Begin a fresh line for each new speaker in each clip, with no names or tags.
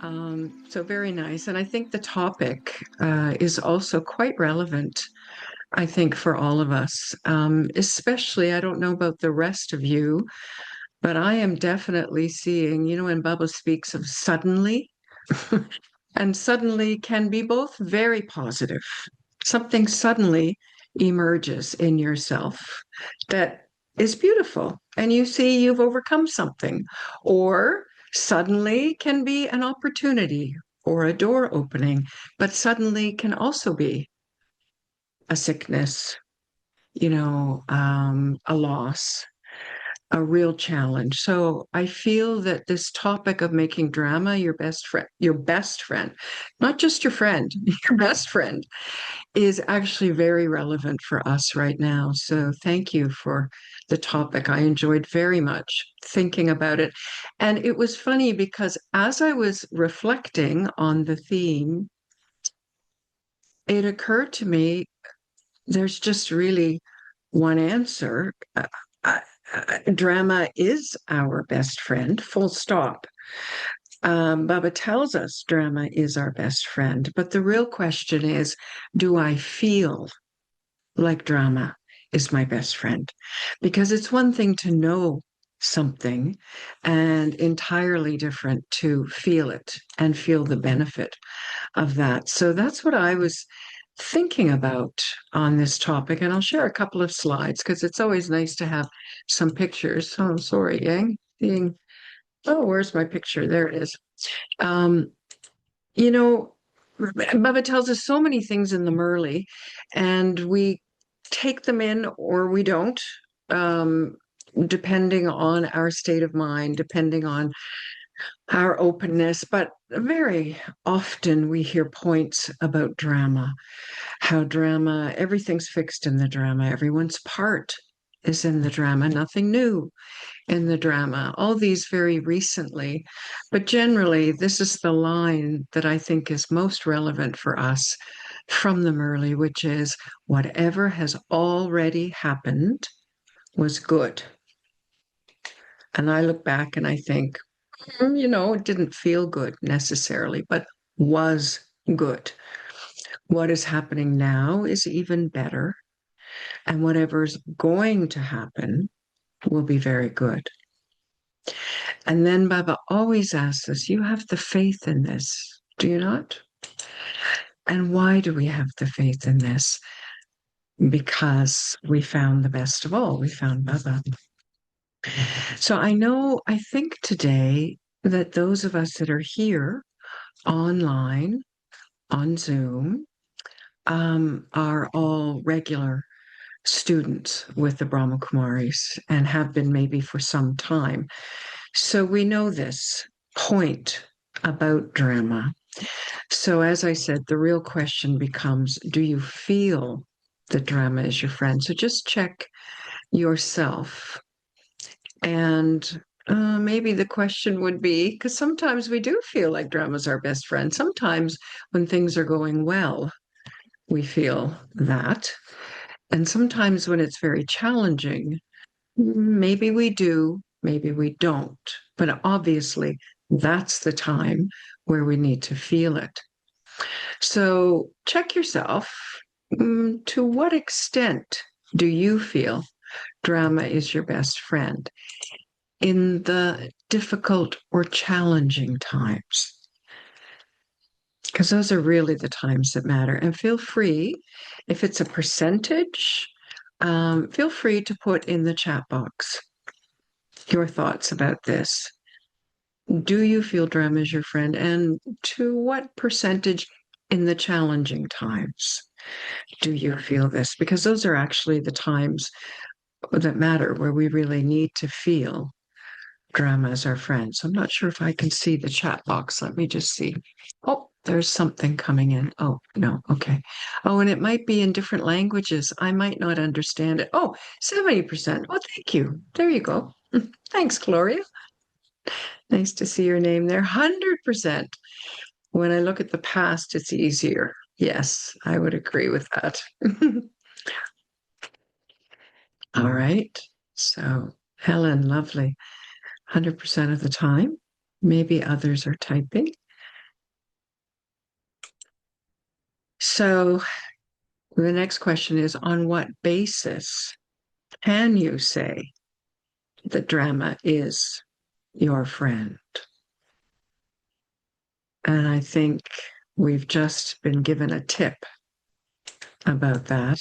So very nice. And I think the topic is also quite relevant, I think, for all of us. Especially, I don't know about the rest of you, but I am definitely seeing, when Bubba speaks of suddenly, and suddenly can be both very positive. Something suddenly emerges in yourself that is beautiful, and you see you've overcome something, or suddenly can be an opportunity or a door opening, but suddenly can also be a sickness, a loss, a real challenge. So I feel that this topic of making drama your best friend, not just your friend, your best friend, is actually very relevant for us right now. So thank you for the topic. I enjoyed very much thinking about it. And it was funny because as I was reflecting on the theme, it occurred to me there's just really one answer. Drama is our best friend, full stop. Baba tells us drama is our best friend. But the real question is, do I feel like drama is my best friend? Because it's one thing to know something and entirely different to feel it and feel the benefit of that. So that's what I was thinking about on this topic. And I'll share a couple of slides because it's always nice to have some pictures. Oh, sorry, Yang. Oh, where's my picture? There it is. Um, you know, Bubba tells us so many things in the Murley, and we take them in or we don't, um, depending on our state of mind, depending on our openness. But very often we hear points about drama, how drama, everything's fixed in the drama, everyone's part is in the drama, nothing new in the drama, all these very recently. But generally, this is the line that I think is most relevant for us from the Murley, which is whatever has already happened was good. And I look back and I think, it didn't feel good necessarily, but was good. What is happening now is even better. And whatever's going to happen will be very good. And then Baba always asks us, you have the faith in this, do you not? And why do we have the faith in this? Because we found the best of all. We found Baba. So I think today that those of us that are here online, on Zoom, are all regular students with the Brahma Kumaris and have been maybe for some time. So we know this point about drama. So, as I said, the real question becomes, do you feel that drama is your friend? So just check yourself. And maybe the question would be, because sometimes we do feel like drama's our best friend. Sometimes when things are going well, we feel that. And sometimes when it's very challenging, maybe we do, maybe we don't. But obviously, that's the time where we need to feel it. So check yourself. To what extent do you feel drama is your best friend in the difficult or challenging times? Because those are really the times that matter. And feel free, if it's a percentage, feel free to put in the chat box your thoughts about this. Do you feel drama is your friend? And to what percentage in the challenging times do you feel this? Because those are actually the times that matter, where we really need to feel drama as our friend. So I'm not sure if I can see the chat box. Let me just see. Oh, there's something coming in. Oh, no. Okay. Oh, and it might be in different languages. I might not understand it. Oh, 70%. Oh, thank you. There you go. Thanks, Gloria. Nice to see your name there. 100%. When I look at the past, it's easier. Yes, I would agree with that. All right. So, Helen, lovely. 100% of the time. Maybe others are typing. So the next question is, on what basis can you say that drama is your friend? And I think we've just been given a tip about that.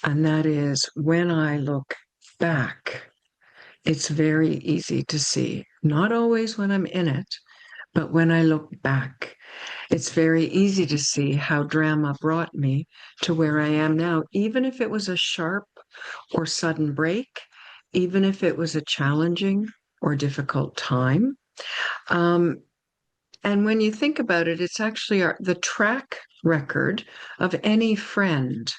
And that is, when I look back, it's very easy to see, not always when I'm in it, but when I look back, it's very easy to see how drama brought me to where I am now, even if it was a sharp or sudden break, even if it was a challenging or difficult time. Um, and when you think about it, it's actually the track record of any friend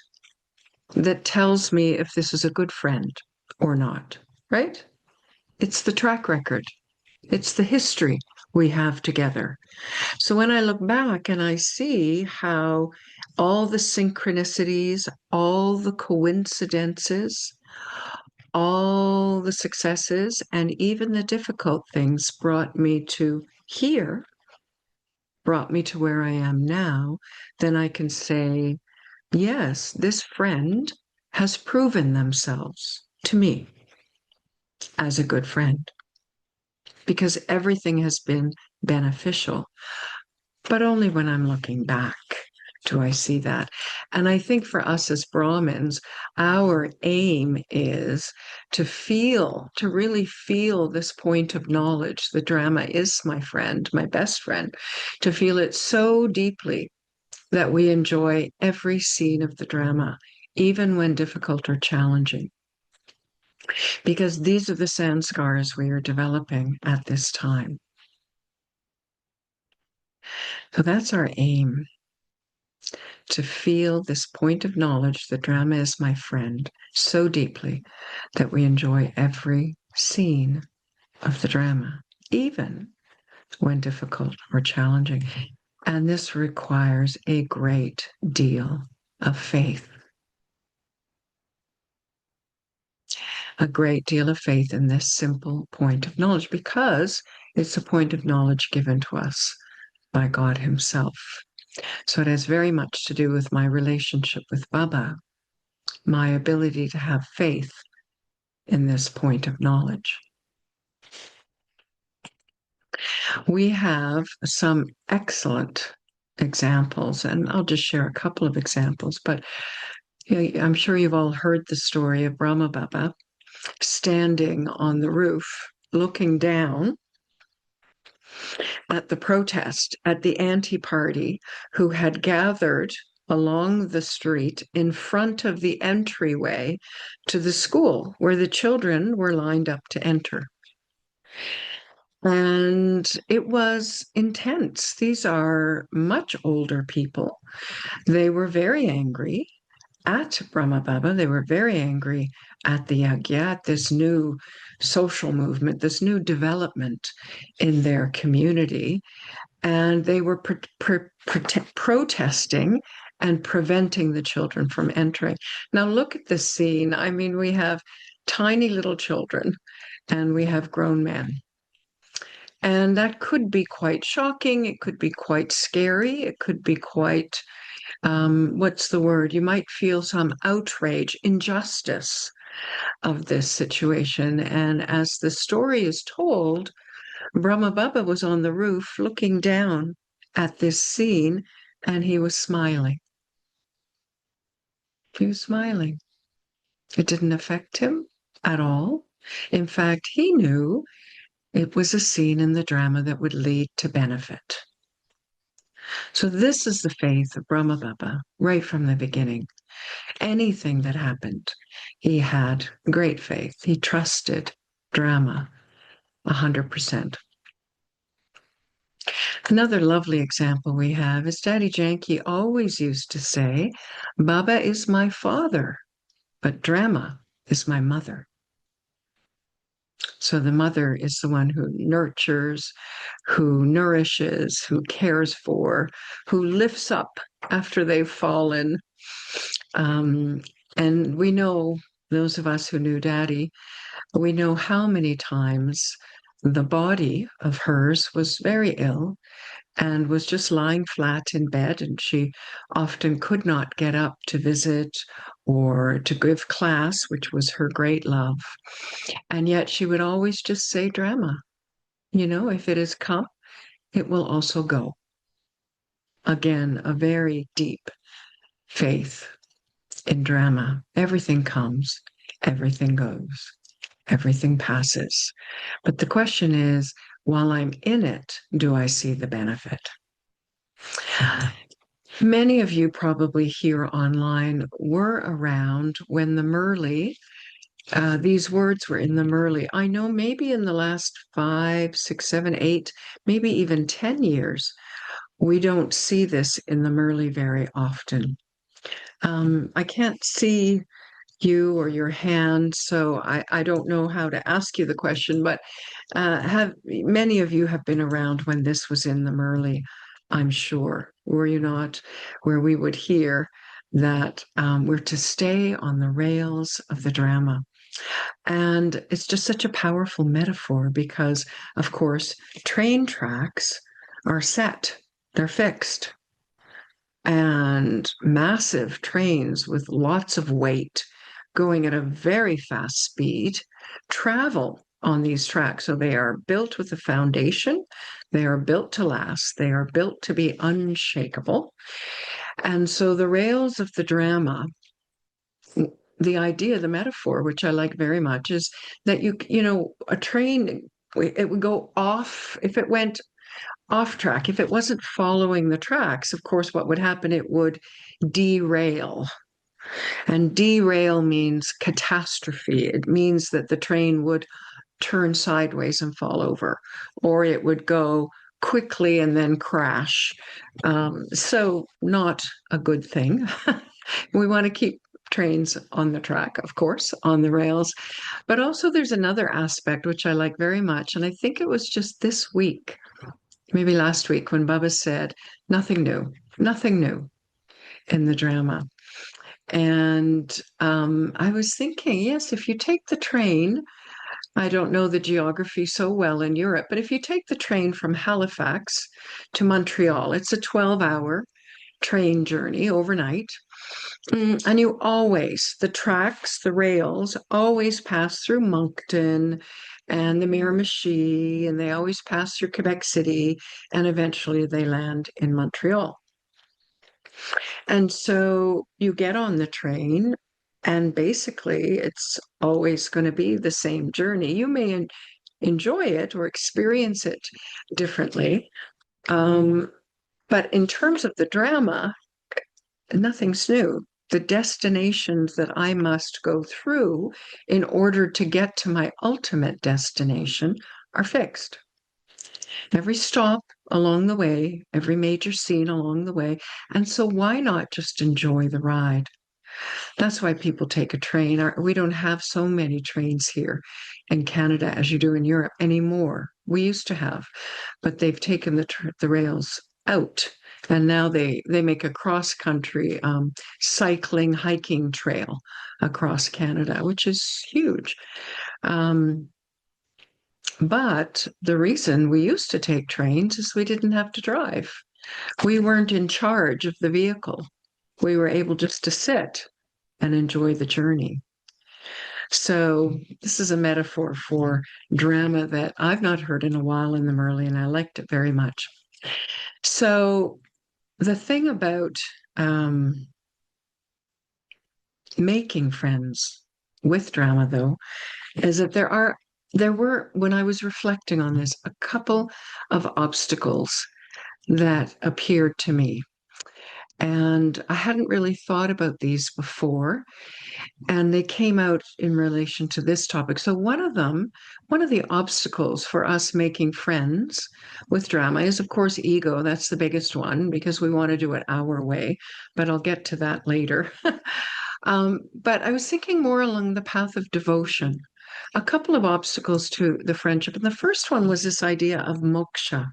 that tells me if this is a good friend or not, right? It's the track record. It's the history we have together. So when I look back and I see how all the synchronicities, all the coincidences, all the successes, and even the difficult things brought me to here, brought me to where I am now, then I can say, yes, this friend has proven themselves to me as a good friend because everything has been beneficial, but only when I'm looking back do I see that. And I think for us as Brahmins, our aim is to really feel this point of knowledge. The drama is my friend, my best friend, to feel it so deeply that we enjoy every scene of the drama, even when difficult or challenging, because these are the sanskars we are developing at this time. So that's our aim, to feel this point of knowledge that drama is my friend so deeply that we enjoy every scene of the drama, even when difficult or challenging. And this requires a great deal of faith, a great deal of faith in this simple point of knowledge, because it's a point of knowledge given to us by God Himself. So it has very much to do with my relationship with Baba, my ability to have faith in this point of knowledge. We have some excellent examples, and I'll just share a couple of examples, but I'm sure you've all heard the story of Brahma Baba standing on the roof, looking down at the protest, at the anti-party who had gathered along the street in front of the entryway to the school where the children were lined up to enter. And it was intense. These are much older people. They were very angry at Brahma Baba. They were very angry at the Yagya, at this new social movement, this new development in their community. And they were protesting and preventing the children from entering. Now, look at this scene. I mean, we have tiny little children and we have grown men. And that could be quite shocking. It could be quite scary. It could be quite, what's the word? You might feel some outrage, injustice of this situation. And as the story is told, Brahma Baba was on the roof looking down at this scene and he was smiling. He was smiling. It didn't affect him at all. In fact, he knew it was a scene in the drama that would lead to benefit. So this is the faith of Brahma Baba right from the beginning. Anything that happened, he had great faith. He trusted drama 100%. Another lovely example we have is Daddy Janki always used to say, Baba is my father, but drama is my mother. So the mother is the one who nurtures, who nourishes, who cares for, who lifts up after they've fallen. And we know, those of us who knew Daddy, we know how many times the body of hers was very ill and was just lying flat in bed. And she often could not get up to visit or to give class, which was her great love. And yet she would always just say, drama, if it has come, it will also go. Again, a very deep faith in drama. Everything comes, everything goes, everything passes. But the question is, while I'm in it, do I see the benefit? Many of you probably here online were around when the Merle, these words were in the Merle. I know maybe in the last 5, 6, 7, 8, maybe even 10 years, we don't see this in the Merle very often. I can't see you or your hand, so I don't know how to ask you the question, but have many of you have been around when this was in the Merle, I'm sure, were you not? Where we would hear that we're to stay on the rails of the drama. And it's just such a powerful metaphor because, of course, train tracks are set, they're fixed. And massive trains with lots of weight going at a very fast speed travel on these tracks. So they are built with a foundation, they are built to last, they are built to be unshakable. And so the rails of the drama, the idea, the metaphor, which I like very much, is that a train, it would go off if it went off track. If it wasn't following the tracks, of course, what would happen? It would derail. And derail means catastrophe. It means that the train would turn sideways and fall over, or it would go quickly and then crash. So, not a good thing. We want to keep trains on the track, of course, on the rails. But also, there's another aspect which I like very much. And I think it was just this week, maybe last week, when Bubba said, nothing new in the drama. And I was thinking, yes, if you take the train, I don't know the geography so well in Europe, but if you take the train from Halifax to Montreal, it's a 12-hour train journey overnight. And the tracks, the rails always pass through Moncton and the Miramichi, and they always pass through Quebec City, and eventually they land in Montreal. And so you get on the train, and basically it's always going to be the same journey. You may enjoy it or experience it differently. But in terms of the drama, nothing's new. The destinations that I must go through in order to get to my ultimate destination are fixed. Every stop along the way, every major scene along the way. And so why not just enjoy the ride? That's why people take a train. We don't have so many trains here in Canada as you do in Europe anymore. We used to have, but they've taken the rails out. And now they make a cross-country cycling, hiking trail across Canada, which is huge. But the reason we used to take trains is we didn't have to drive. We weren't in charge of the vehicle. We were able just to sit and enjoy the journey. So this is a metaphor for drama that I've not heard in a while in the Merle, and I liked it very much. So the thing about making friends with drama, though, is that there were, when I was reflecting on this, a couple of obstacles that appeared to me. And I hadn't really thought about these before, and they came out in relation to this topic. So one of the obstacles for us making friends with drama is, of course, ego. That's the biggest one because we want to do it our way, but I'll get to that later. But I was thinking more along the path of devotion. A couple of obstacles to the friendship. And the first one was this idea of moksha.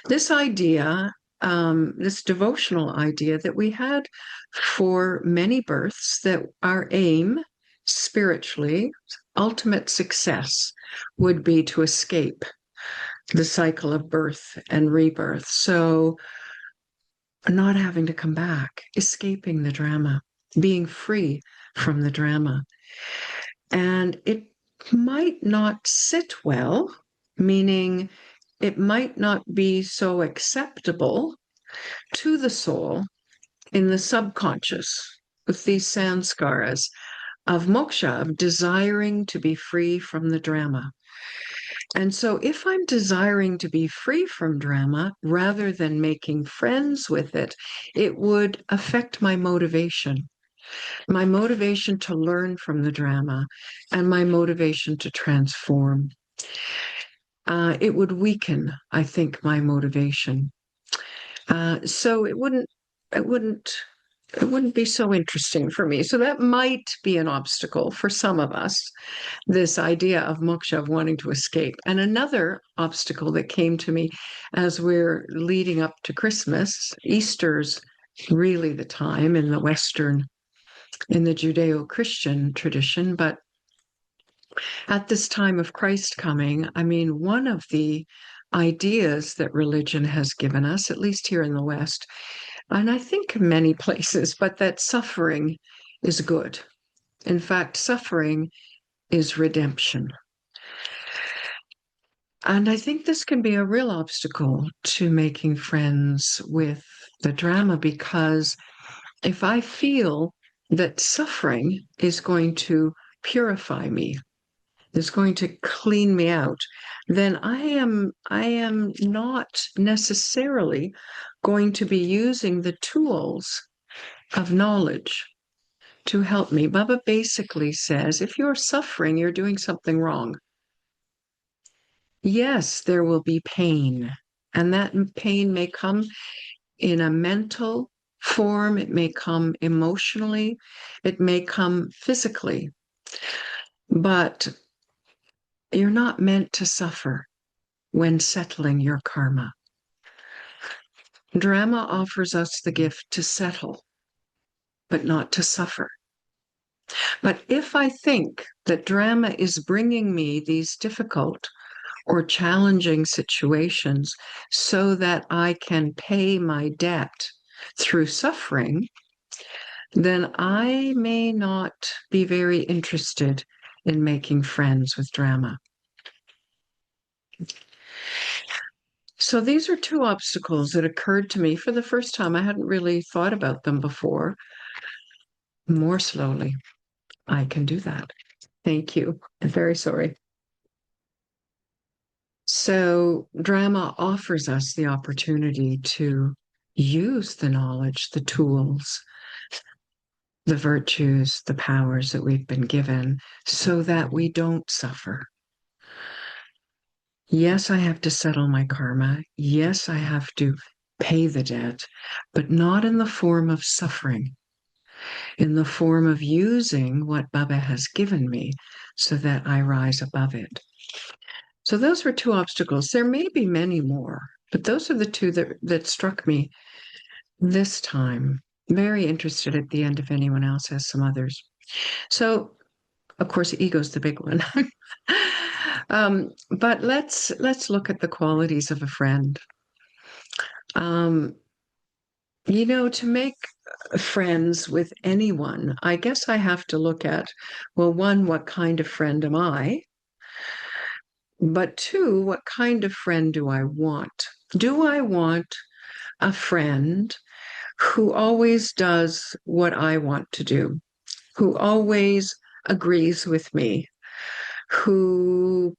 This idea, this devotional idea that we had for many births, that our aim spiritually, ultimate success, would be to escape the cycle of birth and rebirth. So, not having to come back, escaping the drama, being free from the drama. And it might not sit well, meaning it might not be so acceptable to the soul in the subconscious with these sanskaras of moksha, of desiring to be free from the drama. And so, if I'm desiring to be free from drama rather than making friends with it, it would affect my motivation to learn from the drama, and my motivation to transform. It would weaken, I think, my motivation. So it wouldn't, it wouldn't be so interesting for me. So that might be an obstacle for some of us, this idea of moksha, of wanting to escape. And another obstacle that came to me as we're leading up to Christmas, Easter's really the time in the Judeo-Christian tradition, but at this time of Christ coming, I mean, one of the ideas that religion has given us, at least here in the West, and I think many places, but that suffering is good. In fact, suffering is redemption. And I think this can be a real obstacle to making friends with the drama, because if I feel that suffering is going to purify me, is going to clean me out, then I am not necessarily going to be using the tools of knowledge to help me. Baba basically says, if you're suffering, you're doing something wrong. Yes, there will be pain, and that pain may come in a mental form, it may come emotionally, it may come physically, but you're not meant to suffer when settling your karma. Drama offers us the gift to settle, but not to suffer. But if I think that drama is bringing me these difficult or challenging situations so that I can pay my debt through suffering, then I may not be very interested in making friends with drama. So these are two obstacles that occurred to me for the first time. I hadn't really thought about them before. More slowly, I can do that. Thank you. I'm very sorry. So drama offers us the opportunity to use the knowledge, the tools, the virtues, the powers that we've been given so that we don't suffer. Yes, I have to settle my karma. Yes, I have to pay the debt, but not in the form of suffering, in the form of using what Baba has given me so that I rise above it. So those were two obstacles. There may be many more, but those are the two that struck me this time. Very interested at the end if anyone else has some others. So, of course, ego's the big one. But let's look at the qualities of a friend. To make friends with anyone, I guess I have to look at, well, one, what kind of friend am I? But two, what kind of friend do I want? Do I want a friend who always does what I want to do, who always agrees with me, who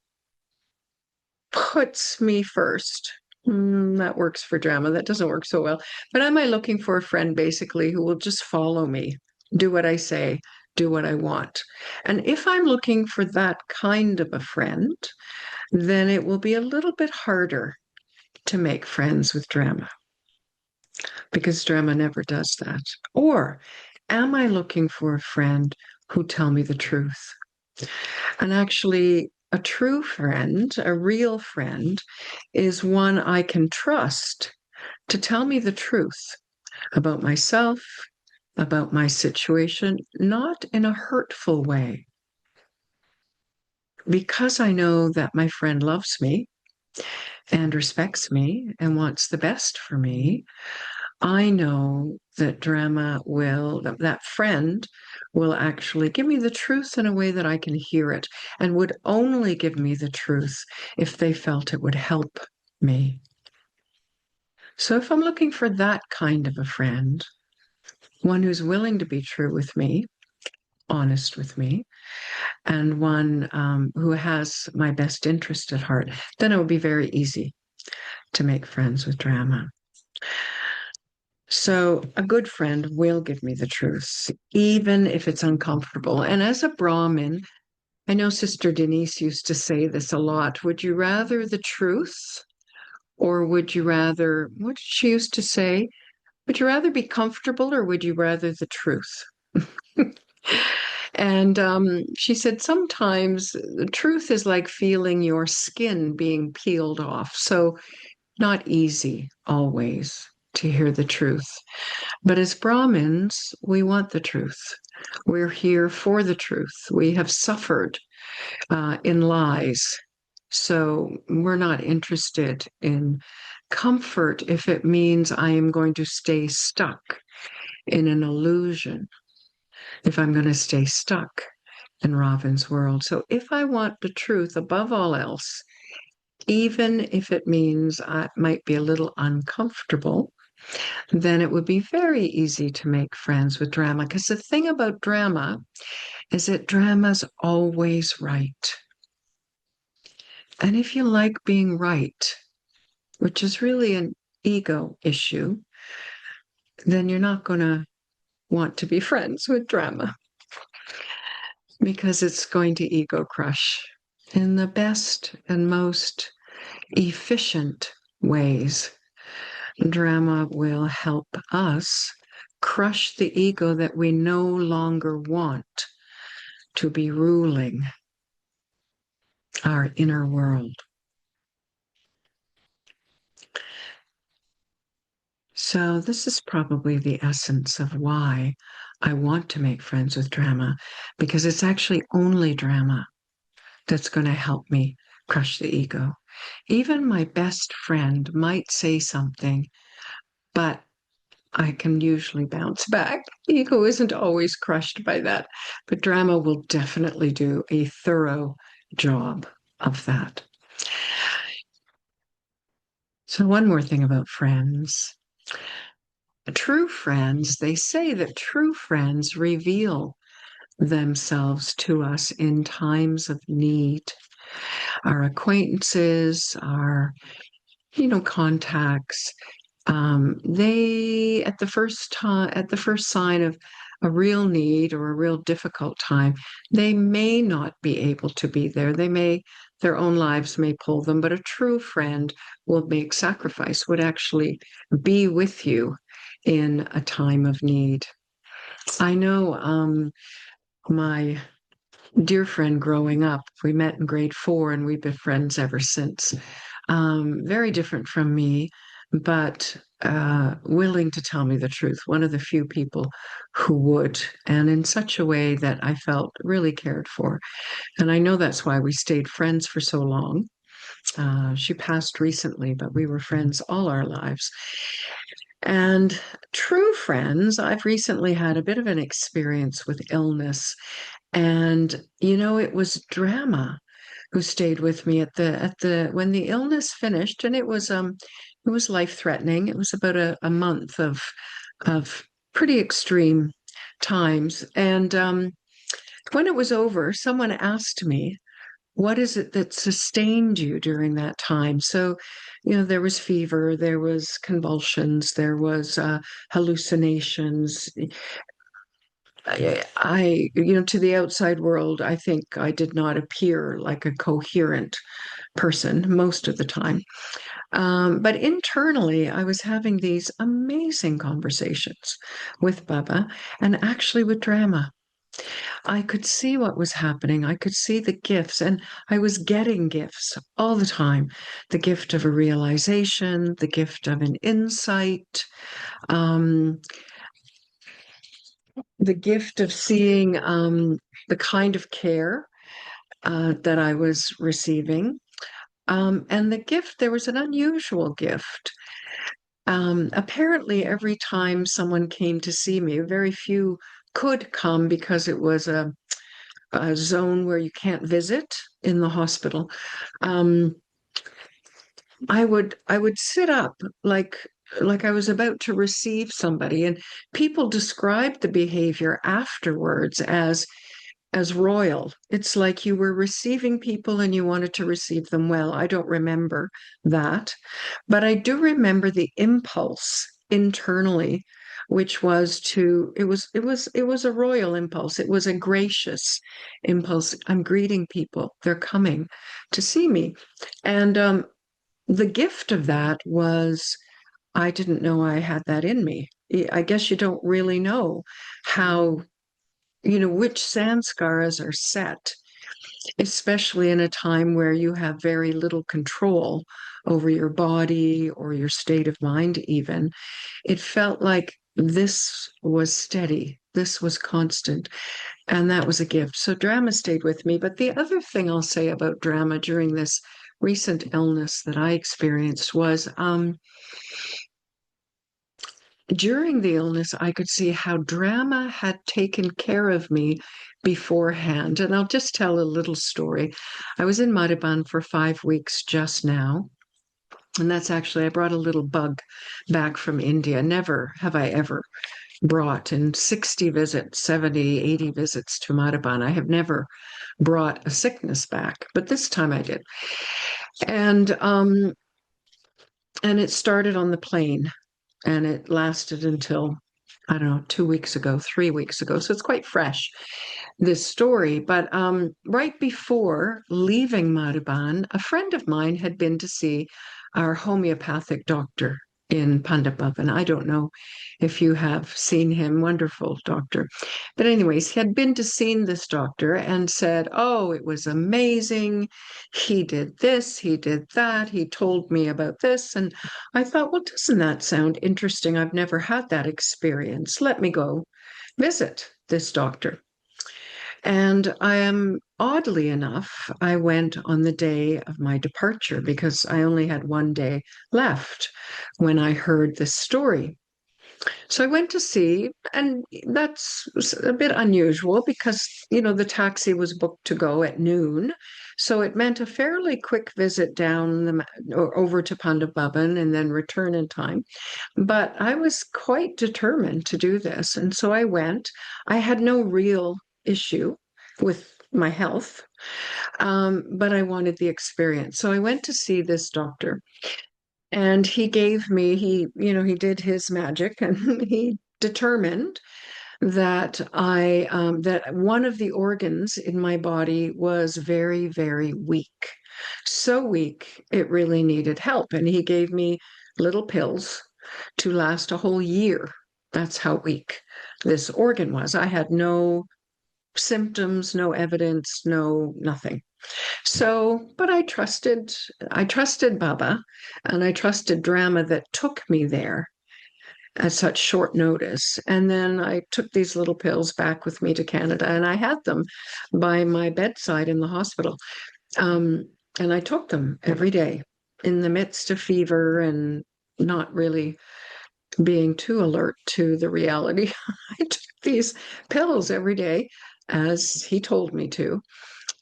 puts me first? That works for drama. That doesn't work so well. But am I looking for a friend basically who will just follow me, do what I say, do what I want? And if I'm looking for that kind of a friend, then it will be a little bit harder to make friends with drama, because drama never does that. Or am I looking for a friend who tell me the truth? And actually, a true friend, a real friend, is one I can trust to tell me the truth about myself, about my situation, not in a hurtful way. Because I know that my friend loves me, and respects me and wants the best for me, I know that that friend will actually give me the truth in a way that I can hear it, and would only give me the truth if they felt it would help me. So if I'm looking for that kind of a friend, one who's willing to be true with me, honest with me, and one who has my best interest at heart, then it would be very easy to make friends with drama. So a good friend will give me the truth, even if it's uncomfortable. And as a Brahmin, I know Sister Denise used to say this a lot. Would you rather the truth, or would you rather, what did she used to say? Would you rather be comfortable, or would you rather the truth? And she said sometimes the truth is like feeling your skin being peeled off. So not easy always to hear the truth. But as Brahmins, we want the truth. We're here for the truth. We have suffered in lies. So we're not interested in comfort if it means I am going to stay stuck in an illusion, if I'm going to stay stuck in Ravin's world. So if I want the truth above all else, even if it means I might be a little uncomfortable, then it would be very easy to make friends with drama. Because the thing about drama is that drama's always right. And if you like being right, which is really an ego issue, then you're not going to want to be friends with drama, because it's going to ego crush in the best and most efficient ways. Drama will help us crush the ego that we no longer want to be ruling our inner world. So, this is probably the essence of why I want to make friends with drama, because it's actually only drama that's going to help me crush the ego. Even my best friend might say something, but I can usually bounce back. Ego isn't always crushed by that, but drama will definitely do a thorough job of that. So, one more thing about friends. True friends, they say that true friends reveal themselves to us in times of need. Our acquaintances, our contacts, they at the first sign of a real need or a real difficult time, they may not be able to be there. Their own lives may pull them, but a true friend will make sacrifice, would actually be with you in a time of need. I know my dear friend growing up, we met in grade 4 and we've been friends ever since. Very different from me, but willing to tell me the truth. One of the few people who would, and in such a way that I felt really cared for. And I know that's why we stayed friends for so long. She passed recently, but we were friends all our lives. And true friends, I've recently had a bit of an experience with illness. And, it was drama who stayed with me when the illness finished, and it was life-threatening. It was about a month of pretty extreme times. And when it was over, someone asked me, what is it that sustained you during that time? So, there was fever, there was convulsions, there was hallucinations. To the outside world, I think I did not appear like a coherent person most of the time. But internally, I was having these amazing conversations with Baba and actually with drama. I could see what was happening. I could see the gifts, and I was getting gifts all the time. The gift of a realization, the gift of an insight, um, the gift of seeing the kind of care that I was receiving. And the gift, there was an unusual gift. Apparently, every time someone came to see me, very few could come because it was a zone where you can't visit in the hospital. Um, I would sit up like I was about to receive somebody, and people described the behavior afterwards as royal. It's like you were receiving people and you wanted to receive them well. I don't remember that, but I do remember the impulse internally, which was it was a royal impulse. It was a gracious impulse. I'm greeting people. They're coming to see me. And the gift of that was I didn't know I had that in me. I guess you don't really know how, which sanskaras are set, especially in a time where you have very little control over your body or your state of mind, even. It felt like this was steady, this was constant, and that was a gift. So drama stayed with me. But the other thing I'll say about drama during this recent illness that I experienced was during the illness, I could see how drama had taken care of me beforehand. And I'll just tell a little story. I was in Mariban for 5 weeks just now. And that's actually, I brought a little bug back from India. Never have I ever brought in 60 visits, 70, 80 visits to Mariban. I have never brought a sickness back, but this time I did. And and it started on the plane and it lasted until I don't know, 2 weeks ago, 3 weeks ago. So it's quite fresh, this story. But right before leaving Madhuban, a friend of mine had been to see our homeopathic doctor in Pandabhavan. I don't know if you have seen him, wonderful doctor. But anyways, he had been to see this doctor and said, oh, it was amazing. He did this, he did that. He told me about this. And I thought, well, doesn't that sound interesting? I've never had that experience. Let me go visit this doctor. And I am, oddly enough, I went on the day of my departure because I only had one day left when I heard this story. So I went to see, and that's a bit unusual because, the taxi was booked to go at noon. So it meant a fairly quick visit down or over to Pandavaban and then return in time. But I was quite determined to do this. And so I went. I had no real issue with my health, but I wanted the experience. So I went to see this doctor. And he gave me, he did his magic and he determined that that one of the organs in my body was very, very weak. So weak, it really needed help. And he gave me little pills to last a whole year. That's how weak this organ was. I had no symptoms, no evidence, no nothing. So, but I trusted Baba and I trusted drama that took me there at such short notice. And then I took these little pills back with me to Canada and I had them by my bedside in the hospital. Um, and I took them every day in the midst of fever and not really being too alert to the reality. I took these pills every day as he told me to.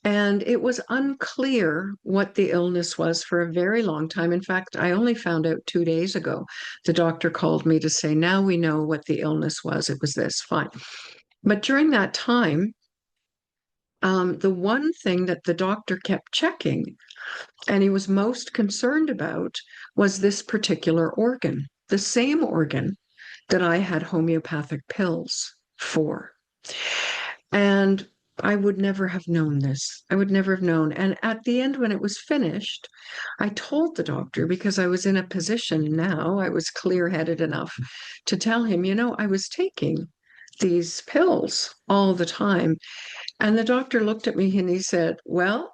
And it was unclear what the illness was for a very long time. In fact, I only found out 2 days ago. The doctor called me to say, now we know what the illness was. It was this, fine. But during that time, the one thing that the doctor kept checking and he was most concerned about was this particular organ, the same organ that I had homeopathic pills for. And I would never have known this. I would never have known. And at the end, when it was finished, I told the doctor because I was in a position now, I was clear headed enough to tell him, I was taking these pills all the time. And the doctor looked at me and he said, well,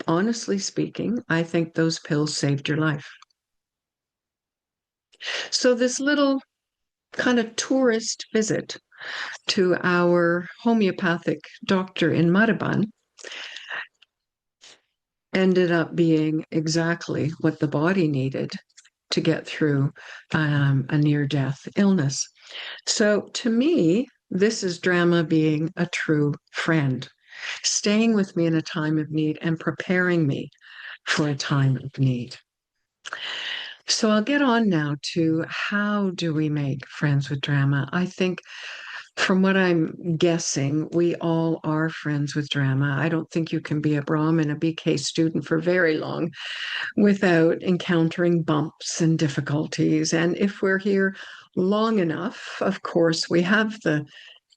honestly speaking, I think those pills saved your life. So this little kind of tourist visit to our homeopathic doctor in Mariban ended up being exactly what the body needed to get through a near-death illness. So to me, this is drama being a true friend, staying with me in a time of need and preparing me for a time of need. So I'll get on now to how do we make friends with drama? I think from what I'm guessing, we all are friends with drama. I don't think you can be a Brahmin, a BK student for very long without encountering bumps and difficulties. And if we're here long enough, of course, we have the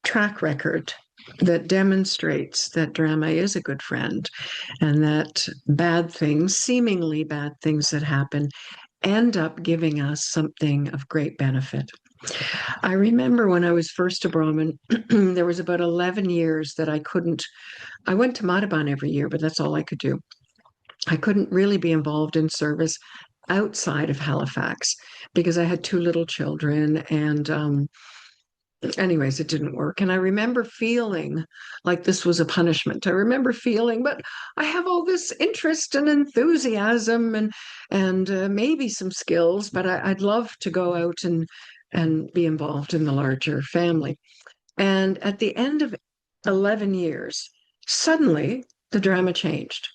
track record that demonstrates that drama is a good friend and that bad things, seemingly bad things that happen, end up giving us something of great benefit. I remember when I was first a Brahmin, there was about 11 years that I went to Madhaban every year, but that's all I could do. I couldn't really be involved in service outside of Halifax because I had two little children. And anyways, it didn't work. And I remember feeling like this was a punishment. I remember feeling, but I have all this interest and enthusiasm and maybe some skills, but I'd love to go out and be involved in the larger family. And at the end of 11 years, suddenly the drama changed.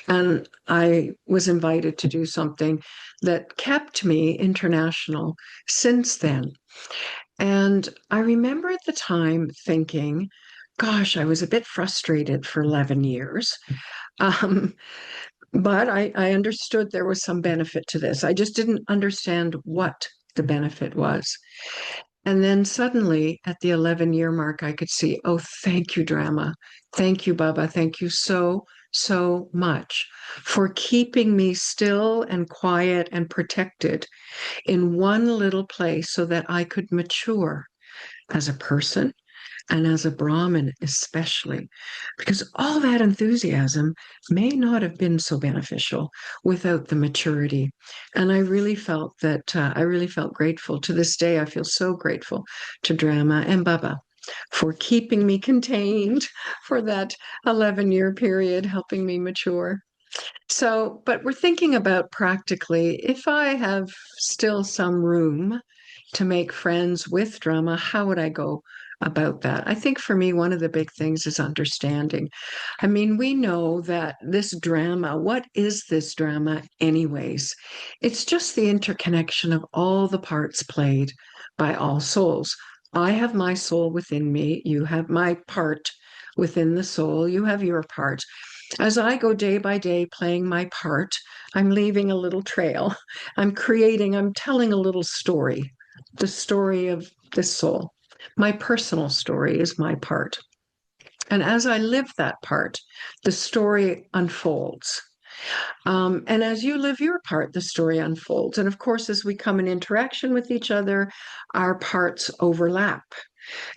And I was invited to do something that kept me international since then. And I remember at the time thinking, gosh, I was a bit frustrated for 11 years. Um, but I understood there was some benefit to this. I just didn't understand what the benefit was. And then suddenly at the 11-year mark, I could see, oh, thank you, drama. Thank you, Baba. Thank you so, so much for keeping me still and quiet and protected in one little place so that I could mature as a person and as a Brahmin, especially, because all that enthusiasm may not have been so beneficial without the maturity. And I really felt that I really felt grateful. To this day, I feel so grateful to Drama and Baba for keeping me contained for that 11-year period, helping me mature. So, but we're thinking about practically if I have still some room to make friends with drama, how would I go about that? I think for me, one of the big things is understanding. I mean, we know that this drama, what is this drama, anyways? It's just the interconnection of all the parts played by all souls. I have my soul within me, you have my part within the soul, you have your part. As I go day by day playing my part, I'm leaving a little trail. I'm telling a little story, the story of this soul. My personal story is my part. And as I live that part, the story unfolds. And as you live your part, the story unfolds. And of course, as we come in interaction with each other, our parts overlap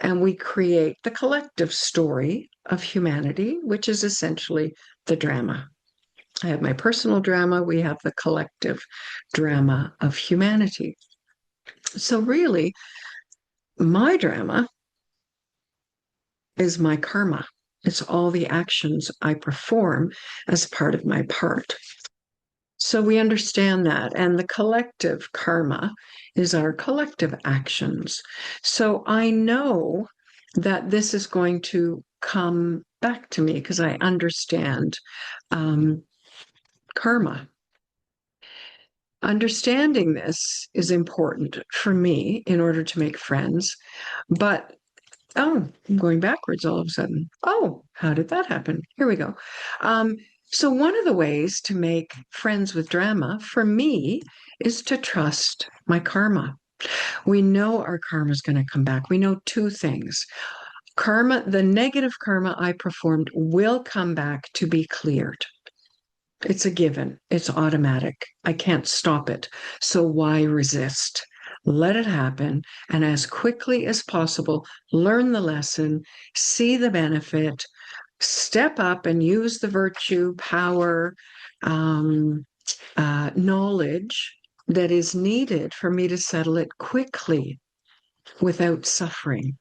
and we create the collective story of humanity, which is essentially the drama. I have my personal drama, we have the collective drama of humanity. So, really, my drama is my karma. It's all the actions I perform as part of my part. So we understand that. And the collective karma is our collective actions. So I know that this is going to come back to me because I understand karma. Understanding this is important for me in order to make friends. But oh, I'm going backwards all of a sudden. Oh, how did that happen? Here we go. Um, so, one of the ways to make friends with drama for me is to trust my karma. We know our karma is going to come back. We know two things. Karma, the negative karma I performed will come back to be cleared. It's a given, it's automatic. I can't stop it. So, why resist? Let it happen. And as quickly as possible, learn the lesson, see the benefit, step up and use the virtue, power, knowledge that is needed for me to settle it quickly without suffering.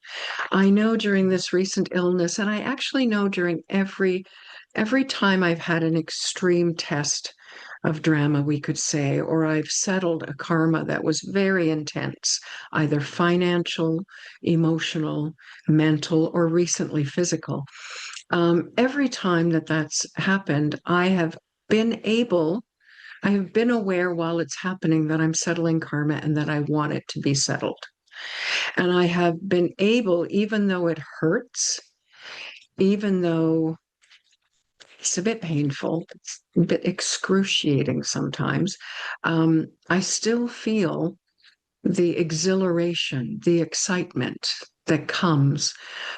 I know during this recent illness, and I actually know during every Every time I've had an extreme test of drama, we could say, or I've settled a karma that was very intense, either financial, emotional, mental, or recently physical. Every time that that's happened, I have been aware while it's happening that I'm settling karma and that I want it to be settled. And I have been able, even though it hurts, even though it's a bit painful, it's a bit excruciating sometimes, I still feel the exhilaration, the excitement that comes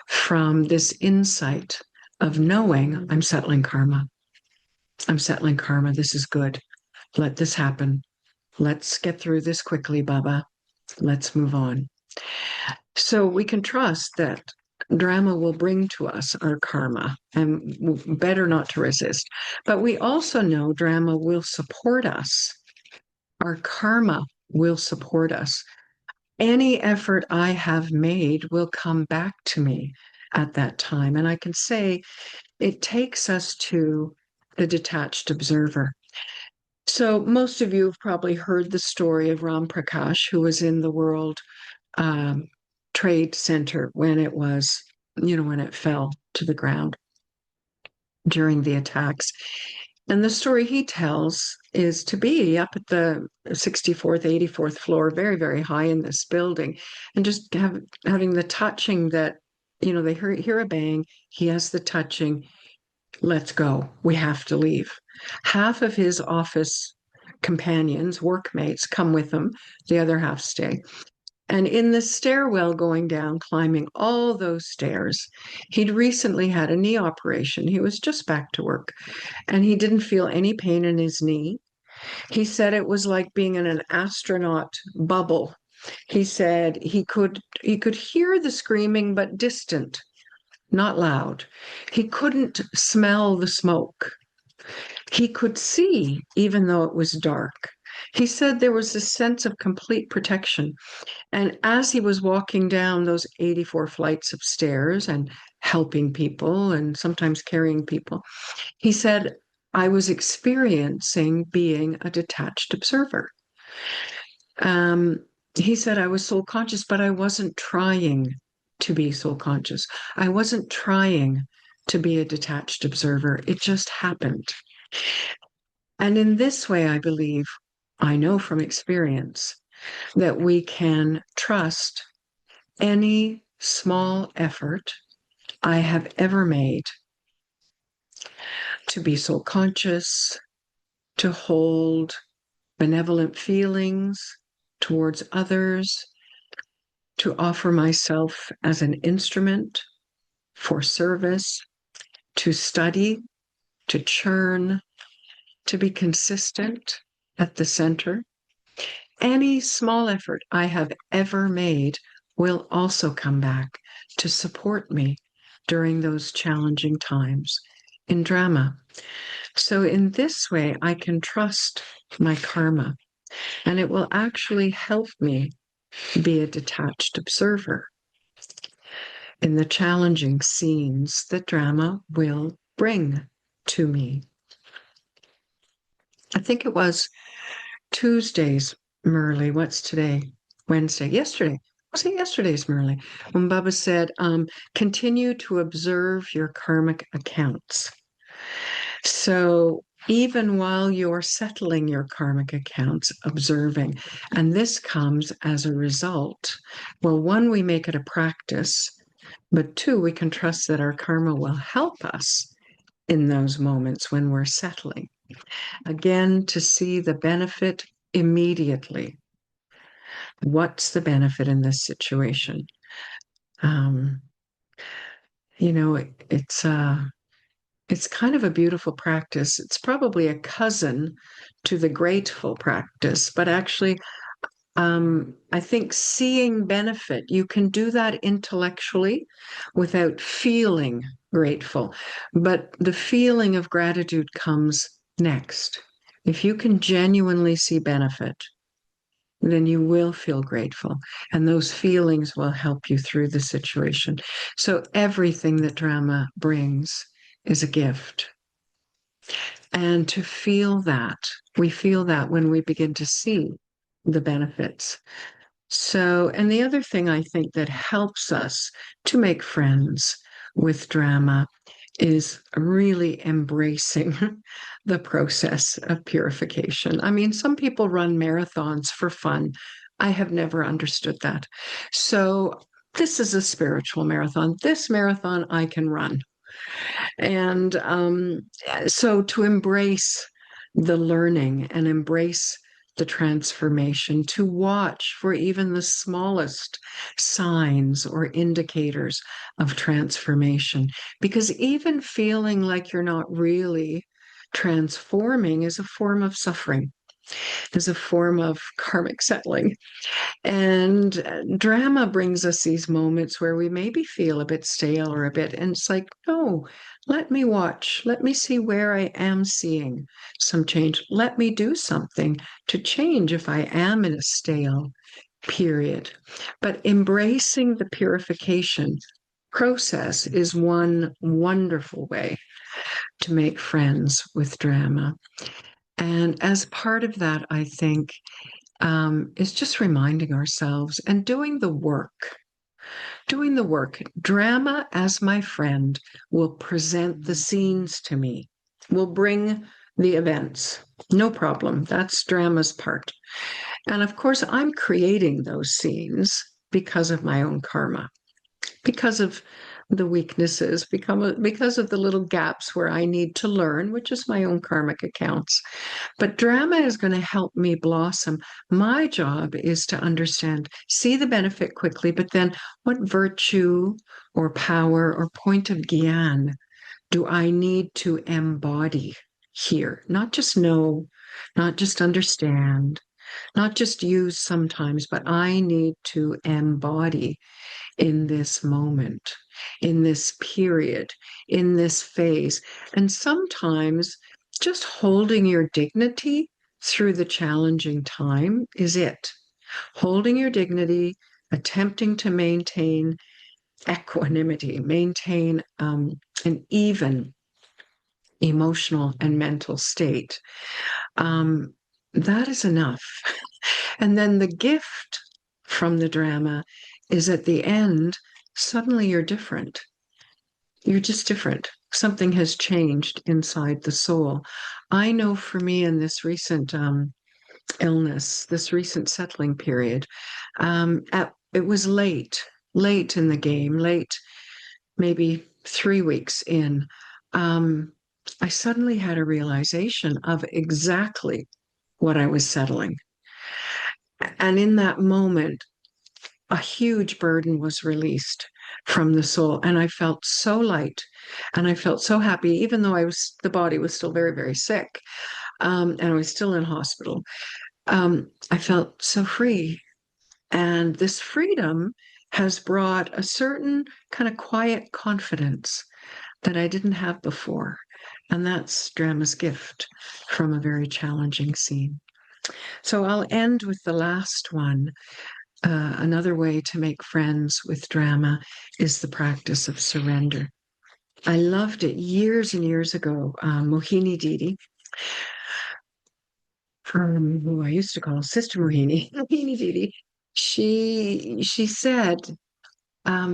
from this insight of knowing I'm settling karma. I'm settling karma. This is good. Let this happen. Let's get through this quickly, Baba. Let's move on. So we can trust that drama will bring to us our karma and better not to resist. But we also know drama will support us. Our karma will support us. Any effort I have made will come back to me at that time. And I can say it takes us to the detached observer. So most of you have probably heard the story of Ram Prakash, who was in the World um, Trade Center when it was, when it fell to the ground during the attacks. And the story he tells is to be up at the 64th, 84th floor, very, very high in this building, and just having the touching that, they hear a bang, he has the touching, let's go, we have to leave. Half of his office companions, workmates, come with him, the other half stay. And in the stairwell going down, climbing all those stairs, he'd recently had a knee operation. He was just back to work and he didn't feel any pain in his knee. He said it was like being in an astronaut bubble. He said he could hear the screaming, but distant, not loud. He couldn't smell the smoke. He could see, even though it was dark. He said there was a sense of complete protection. And as he was walking down those 84 flights of stairs and helping people and sometimes carrying people, he said, I was experiencing being a detached observer. Um, he said, I was soul conscious, but I wasn't trying to be soul conscious. I wasn't trying to be a detached observer. It just happened. And in this way, I know from experience, that we can trust any small effort I have ever made to be soul conscious, to hold benevolent feelings towards others, to offer myself as an instrument for service, to study, to churn, to be consistent at the center. Any small effort I have ever made will also come back to support me during those challenging times in drama. So, in this way, I can trust my karma, and it will actually help me be a detached observer in the challenging scenes that drama will bring to me. I think it was Tuesday's Murley. What's today? Wednesday. Yesterday. Was it yesterday's Murley? When Baba said, continue to observe your karmic accounts. So even while you're settling your karmic accounts, observing, and this comes as a result. Well, one, we make it a practice, but two, we can trust that our karma will help us in those moments when we're settling. Again, to see the benefit immediately. What's the benefit in this situation? Um, it's kind of a beautiful practice. It's probably a cousin to the grateful practice, but actually, I think seeing benefit, you can do that intellectually without feeling grateful, but the feeling of gratitude comes next. If you can genuinely see benefit, then you will feel grateful. And those feelings will help you through the situation. So everything that drama brings is a gift. And to feel that, we feel that when we begin to see the benefits. So, and the other thing I think that helps us to make friends with drama is really embracing the process of purification. I mean, some people run marathons for fun. I have never understood that. So, this is a spiritual marathon. This marathon I can run. And so to embrace the learning and embrace the transformation, to watch for even the smallest signs or indicators of transformation, because even feeling like you're not really transforming is a form of suffering, is a form of karmic settling. And drama brings us these moments where we maybe feel a bit stale or a bit, and it's like, no, let me watch. Let me see where I am seeing some change. Let me do something to change if I am in a stale period. But embracing the purification process is one wonderful way to make friends with drama. And as part of that, I think is just reminding ourselves and doing the work. Doing the work. Drama, as my friend, will present the scenes to me, will bring the events. No problem. That's drama's part. And of course, I'm creating those scenes because of my own karma, because of the weaknesses, because of the little gaps where I need to learn, which is my own karmic accounts. But drama is going to help me blossom. My job is to understand, see the benefit quickly, but then what virtue or power or point of gyan do I need to embody here? Not just know, not just understand, not just use sometimes, but I need to embody in this moment, in this period, in this phase. And sometimes just holding your dignity through the challenging time is it. Holding your dignity, attempting to maintain equanimity, maintain an even emotional and mental state. That is enough. And then the gift from the drama is at the end, suddenly you're different. You're just different. Something has changed inside the soul. I know for me in this recent illness, this recent settling period, it was late in the game, late, maybe 3 weeks in. Um, I suddenly had a realization of exactly what I was settling. And in that moment, a huge burden was released from the soul. And I felt so light and I felt so happy, even though the body was still very, very sick. And I was still in hospital. I felt so free. And this freedom has brought a certain kind of quiet confidence that I didn't have before. And that's drama's gift from a very challenging scene. So I'll end with the last one. Another way to make friends with drama is the practice of surrender. I loved it years and years ago. Mohini Didi, from who I used to call Sister Mohini, Mohini Didi, she said,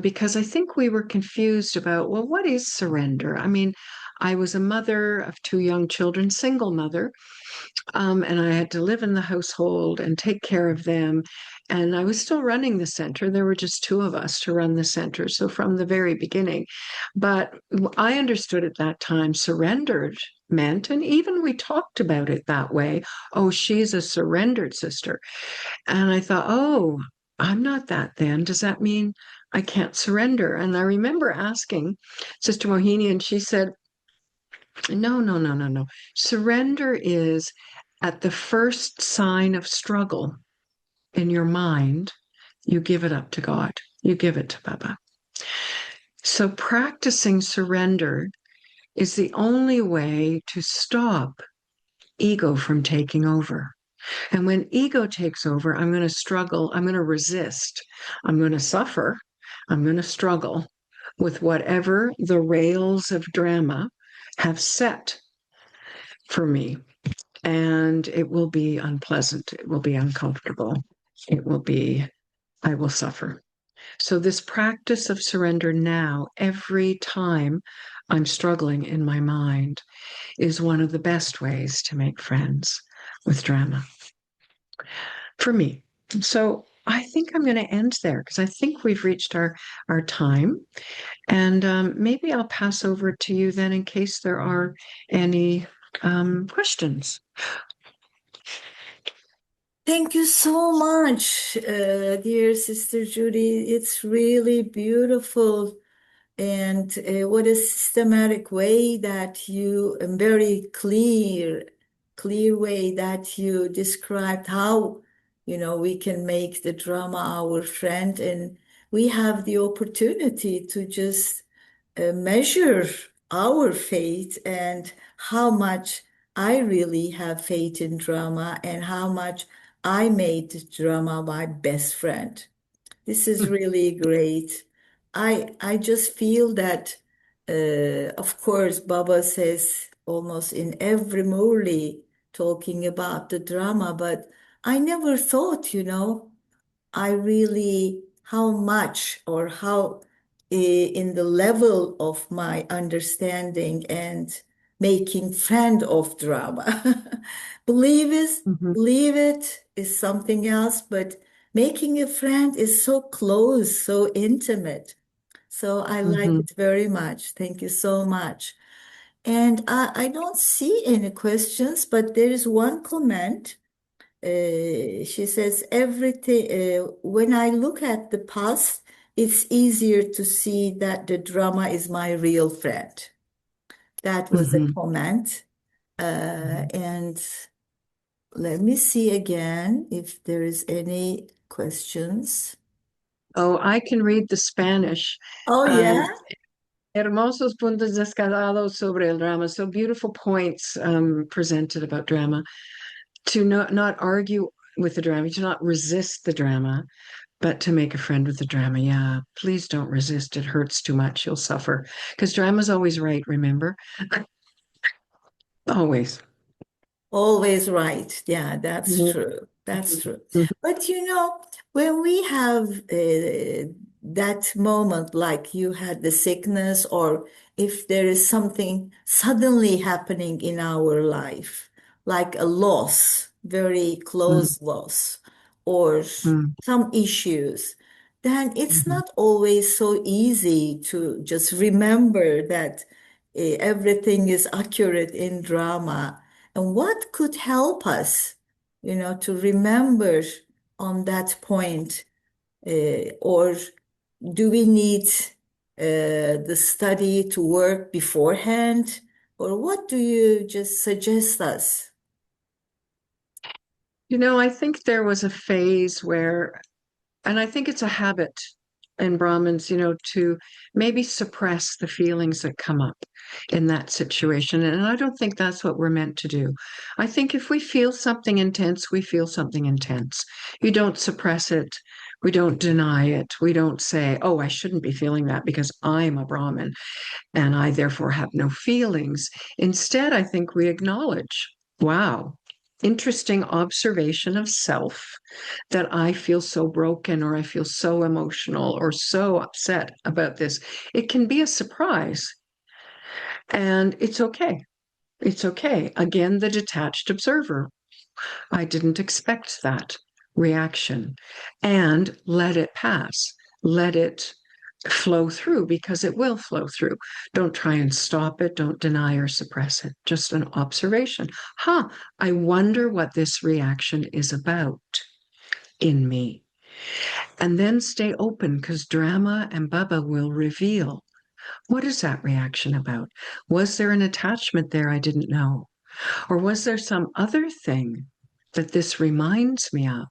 because I think we were confused about, well, what is surrender? I mean, I was a mother of two young children, single mother, and I had to live in the household and take care of them. And I was still running the center. There were just two of us to run the center. So from the very beginning. But I understood at that time surrendered meant, and even we talked about it that way. Oh, she's a surrendered sister. And I thought, oh, I'm not that then. Does that mean I can't surrender? And I remember asking Sister Mohini, and she said, no, no, no, no, no. Surrender is at the first sign of struggle in your mind, you give it up to God. You give it to Baba. So practicing surrender is the only way to stop ego from taking over. And when ego takes over, I'm going to struggle. I'm going to resist. I'm going to suffer. I'm going to struggle with whatever the rails of drama have set. for me. And it will be unpleasant. It will be uncomfortable. It will be, I will suffer. So, this practice of surrender now, every time I'm struggling in my mind, is one of the best ways to make friends with drama for me. So, I think I'm going to end there because I think we've reached our time. And maybe I'll pass over to you then in case there are any questions.
Thank you so much, dear Sister Judy. It's really beautiful. And what a systematic way that you, a very clear way that you described how, we can make the drama our friend. And we have the opportunity to just measure our faith and how much I really have faith in drama and how much I made drama my best friend. This is really great. I just feel that, of course, Baba says almost in every movie talking about the drama, but I never thought, I really how much or how in the level of my understanding and making friend of drama. Believe it,
Mhm,
believe it is something else, but making a friend is so close, so intimate. So I like
mhm.
it very much. Thank you so much. And I don't see any questions, but there is one comment. She says, everything, when I look at the past, it's easier to see that the drama is my real friend. That was a
Mhm.
comment. And let me see again if there is any questions.
Oh, I can read the Spanish.
Oh, yeah.
Um, Hermosos puntos descargados sobre el drama. So beautiful points presented about drama. To not argue with the drama, to not resist the drama, but to make a friend with the drama. Yeah, please don't resist. It hurts too much. You'll suffer. Because drama's always right, remember? Always.
Always right. Yeah, that's
Mhm,
true. That's
mhm,
true.
mhm,
But when we have that moment, like you had the sickness, or if there is something suddenly happening in our life, like a loss, very
mhm,
close loss, or
mhm,
some issues, then it's
mhm.
not always so easy to just remember that everything is accurate in drama and what could help us, to remember on that point? Or do we need the study to work beforehand? Or what do you just suggest us?
I think there was a phase where, and I think it's a habit in Brahmins, to maybe suppress the feelings that come up in that situation. And I don't think that's what we're meant to do. I think if we feel something intense, we feel something intense. You don't suppress it. We don't deny it. We don't say, oh, I shouldn't be feeling that because I'm a Brahmin and I therefore have no feelings. Instead, I think we acknowledge, wow, interesting observation of self that I feel so broken or I feel so emotional or so upset about this. It can be a surprise and it's okay. It's okay. Again, the detached observer. I didn't expect that reaction and let it pass. Let it flow through because it will flow through. Don't try and stop it. Don't deny or suppress it. Just an observation. I wonder what this reaction is about in me. And then stay open because drama and Baba will reveal what is that reaction about? Was there an attachment there I didn't know? Or was there some other thing that this reminds me of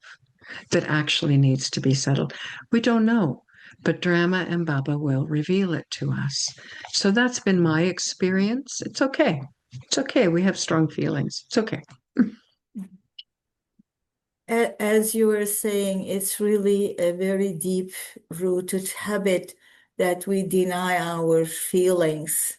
that actually needs to be settled? We don't know, but drama and Baba will reveal it to us. So that's been my experience. It's okay. It's okay. We have strong feelings. It's okay.
As you were saying, it's really a very deep rooted habit that we deny our feelings.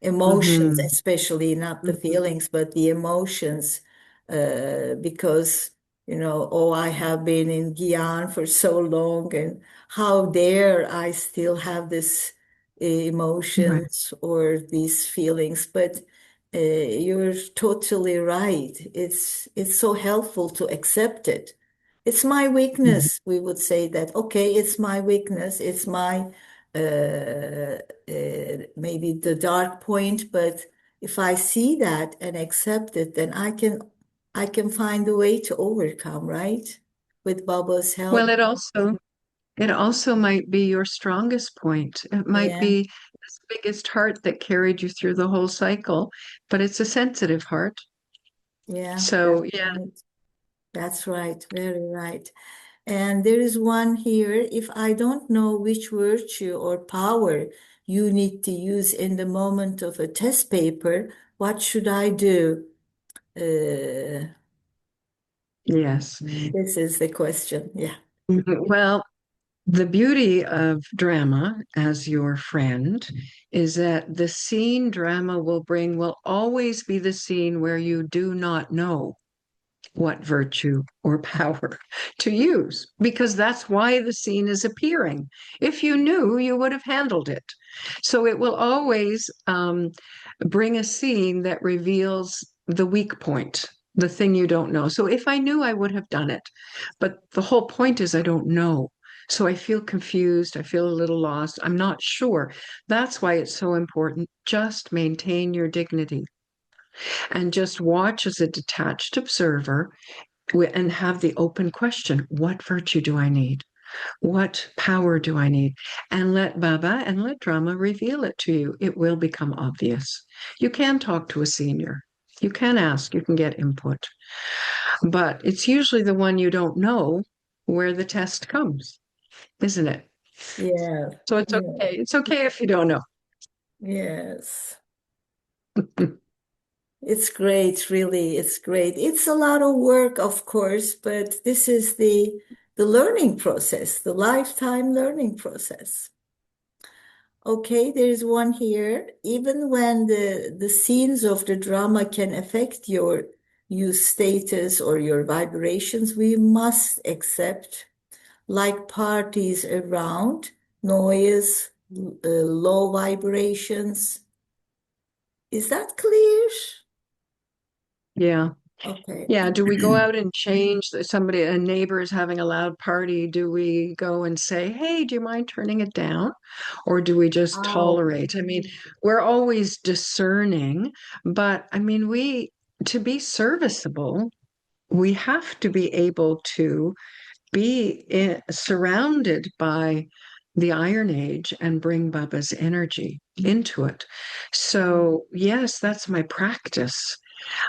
emotions,
Hmm.
especially not the feelings, but the emotions, because, oh, I have been in Guyana for so long, and how dare I still have this
Right.
emotions or these feelings? But you're totally right. It's so helpful to accept it. It's my
Mhm.
weakness. We would say that, okay, it's my weakness. It's my maybe the dark point, but if I see that and accept it, then I can find a way to overcome, right? With Baba's
Well,
help.
it also might be your strongest point. It might
Yeah,
be this biggest heart that carried you through the whole cycle, but it's a sensitive heart.
yeah,
So,
that's
yeah,
right. That's right. Very right. And there is one here. If I don't know which virtue or power you need to use in the moment of a test paper, what should I do? Uh,
yes.
this is the question. Yeah.
Mhm. Well, the beauty of drama as your friend is that the scene drama will bring will always be the scene where you do not know what virtue or power to use, because that's why the scene is appearing. If you knew, you would have handled it. So it will always bring a scene that reveals the weak point, the thing you don't know. So if I knew, I would have done it. But the whole point is I don't know. So I feel confused. I feel a little lost. I'm not sure. That's why it's so important. Just maintain your dignity and just watch as a detached observer and have the open question, what virtue do I need? What power do I need? And let Baba and let drama reveal it to you. It will become obvious. You can talk to a senior. You can ask, you can get input, but it's usually the one you don't know where the test comes, isn't it?
Yeah.
So it's
Yeah.
okay. It's okay if you don't know.
Yes. It's great, really. It's great. It's a lot of work, of course, but this is the learning process, the lifetime learning process. Okay, there's one here. Even when the scenes of the drama can affect your status or your vibrations, we must accept, like parties around, noise, low vibrations. Is that clear?
Yeah.
Okay.
Yeah, do we go out and change somebody, a neighbor is having a loud party? Do we go and say, hey, do you mind turning it down? Or do we just
Oh,
tolerate? I mean, we're always discerning, but I mean, to be serviceable, we have to be able to be surrounded by the Iron Age and bring Baba's energy into it. So, yes, that's my practice.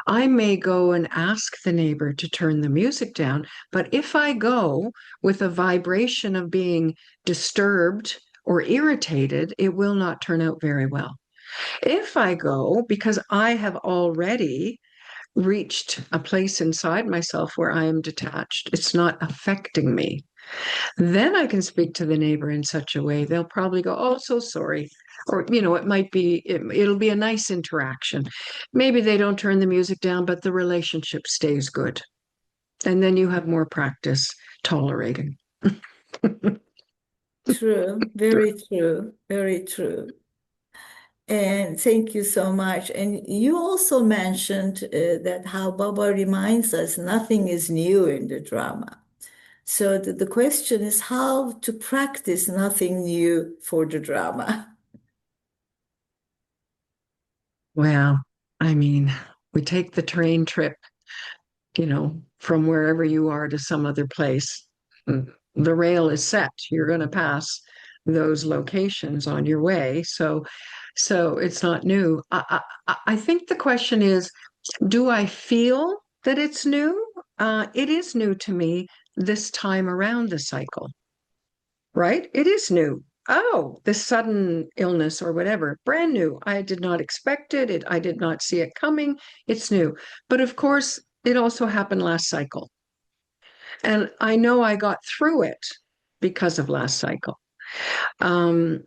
I may go and ask the neighbor to turn the music down, but if I go with a vibration of being disturbed or irritated, it will not turn out very well. If I go because I have already reached a place inside myself where I am detached, it's not affecting me, then I can speak to the neighbor in such a way they'll probably go, oh, so sorry. Or, it might be, it'll be a nice interaction. Maybe they don't turn the music down, but the relationship stays good. And then you have more practice tolerating.
true. Very true. Very true. And thank you so much. And you also mentioned that how Baba reminds us nothing is new in the drama. So the question is how to practice nothing new for the drama.
Well, I mean, we take the train trip, from wherever you are to some other place. The rail is set. You're going to pass those locations on your way. So it's not new. I think the question is, do I feel that it's new? It is new to me this time around the cycle, right? It is new. Oh, this sudden illness or whatever, brand new. I did not expect it. I did not see it coming. It's new. But of course, it also happened last cycle. And I know I got through it because of last cycle. Um,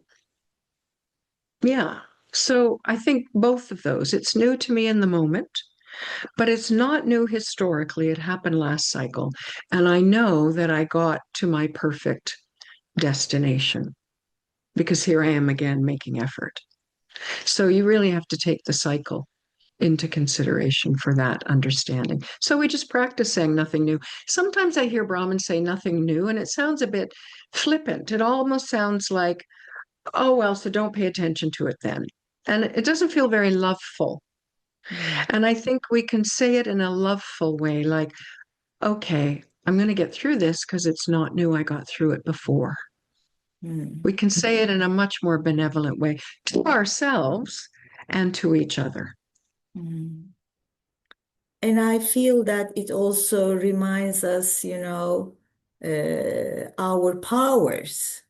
yeah. So I think both of those. It's new to me in the moment, but it's not new historically. It happened last cycle. And I know that I got to my perfect destination because here I am again making effort. So you really have to take the cycle into consideration for that understanding. So we just practice saying nothing new. Sometimes I hear Brahmins say nothing new, and it sounds a bit flippant. It almost sounds like, oh, well, so don't pay attention to it then. And it doesn't feel very loveful.
Mm,
And I think we can say it in a loveful way, like, okay, I'm going to get through this because it's not new. I got through it before.
mm,
We can say it in a much more benevolent way to ourselves and to each other.
mm. And I feel that it also reminds us, our powers.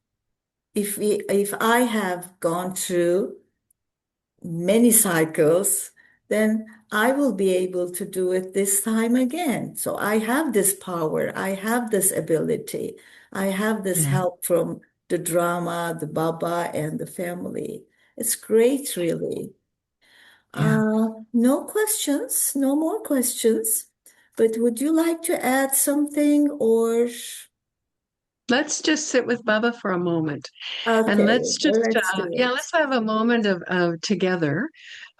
If I have gone through many cycles, then I will be able to do it this time again. So I have this power, I have this ability, I have this
Yeah.
help from the drama, the Baba, and the family. It's great, really.
Yeah.
No questions, no more questions. But would you like to add something or?
Let's just sit with Baba for a moment and
Okay,
let's just,
let's do
yeah,
it.
let's have a moment of together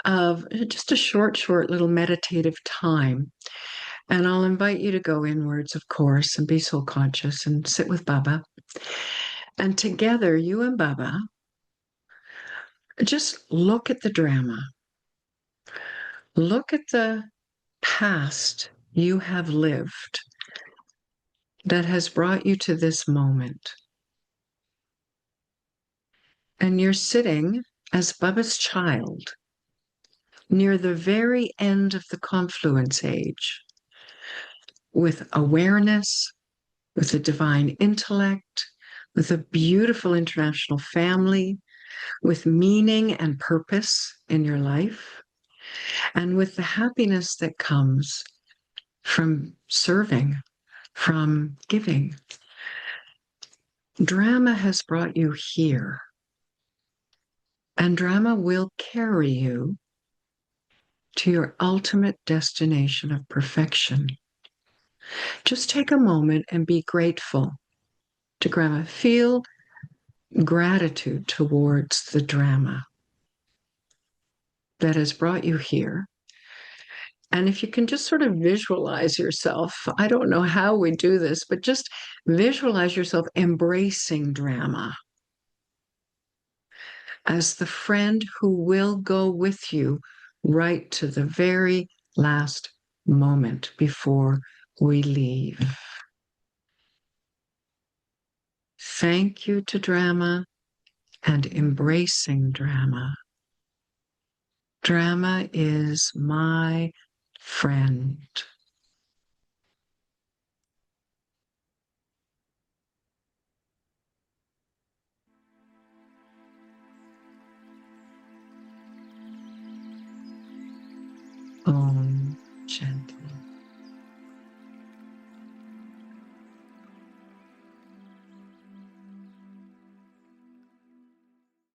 of just a short little meditative time. And I'll invite you to go inwards, of course, and be soul conscious and sit with Baba. And together, you and Baba, just look at the drama. Look at the past you have lived that has brought you to this moment. And you're sitting as Baba's child near the very end of the confluence age with awareness, with a divine intellect, with a beautiful international family, with meaning and purpose in your life, and with the happiness that comes from serving, from giving. Drama has brought you here, and drama will carry you to your ultimate destination of perfection. Just take a moment and be grateful to drama. Feel gratitude towards the drama that has brought you here. And if you can just sort of visualize yourself, I don't know how we do this, but just visualize yourself embracing drama as the friend who will go with you right to the very last moment before we leave. Thank you to drama and embracing drama. Drama is my friend. Om Shanti.